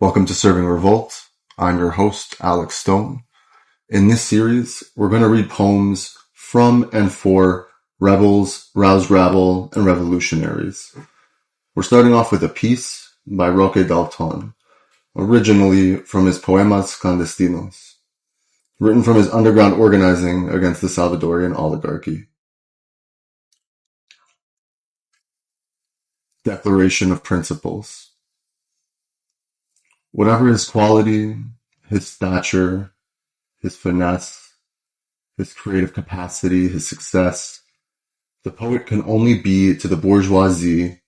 Welcome to Serving Revolt. I'm your host, Alex Stoan. In this series, we're going to read poems from and for rebels, rouse rabble, and revolutionaries. We're starting off with a piece by Roque Dalton, originally from his Poemas Clandestinos, written from his underground organizing against the Salvadorian oligarchy. Declaration of Principles. Whatever his quality, his stature, his finesse, his creative capacity, his success, the poet can only be to the bourgeoisie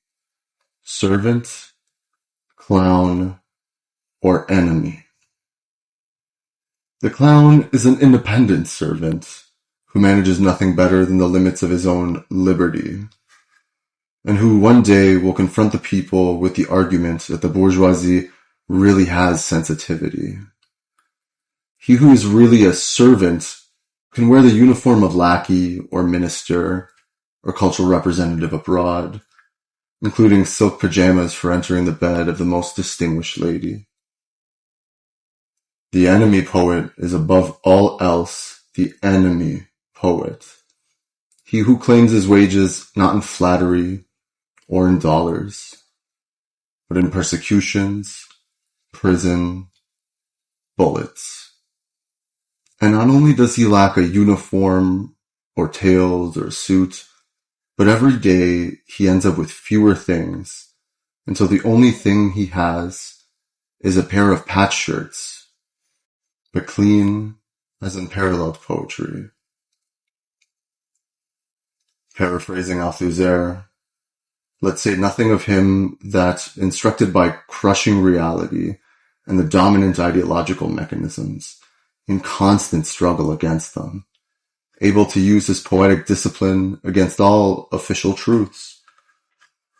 servant, clown, or enemy. The clown is an independent servant who manages nothing better than the limits of his own liberty, and who one day will confront the people with the argument that the bourgeoisie really has sensitivity. He who is really a servant can wear the uniform of lackey or minister or cultural representative abroad, including silk pajamas for entering the bed of the most distinguished lady. The enemy poet is above all else the enemy poet. He who claims his wages not in flattery or in dollars, but in persecutions, prison, bullets. And not only does he lack a uniform or tails or a suit, but every day he ends up with fewer things until the only thing he has is a pair of patch shirts, but clean as unparalleled poetry. Paraphrasing Althusser, let's say nothing of him that, instructed by crushing reality and the dominant ideological mechanisms, in constant struggle against them, able to use his poetic discipline against all official truths,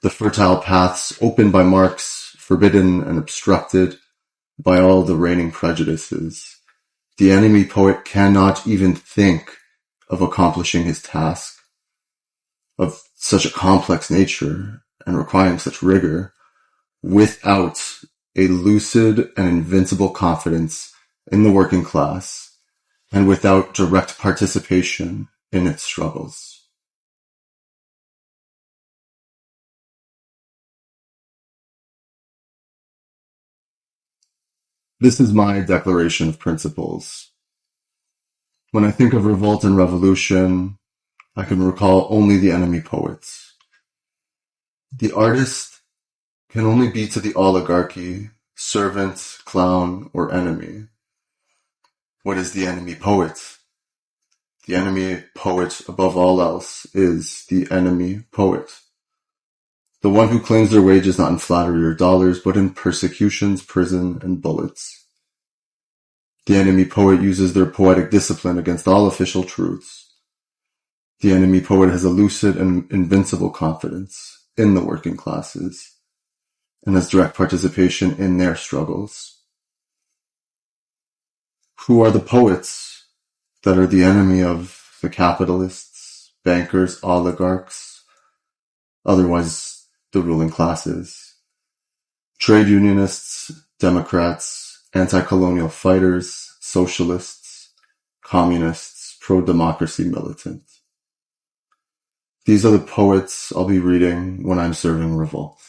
the fertile paths opened by Marx, forbidden and obstructed by all the reigning prejudices. The enemy poet cannot even think of accomplishing his task of such a complex nature and requiring such rigor without a lucid and invincible confidence in the working class and without direct participation in its struggles. This is my declaration of principles. When I think of revolt and revolution, I can recall only the enemy poets. The artist can only be to the oligarchy servant, clown, or enemy. What is the enemy poet? The enemy poet, above all else, is the enemy poet. The one who claims their wages not in flattery or dollars, but in persecutions, prison, and bullets. The enemy poet uses their poetic discipline against all official truths. The enemy poet has a lucid and invincible confidence in the working classes and has direct participation in their struggles. Who are the poets that are the enemy of the capitalists, bankers, oligarchs, otherwise the ruling classes? Trade unionists, Democrats, anti-colonial fighters, socialists, communists, pro-democracy militants. These are the poets I'll be reading when I'm serving Revolt.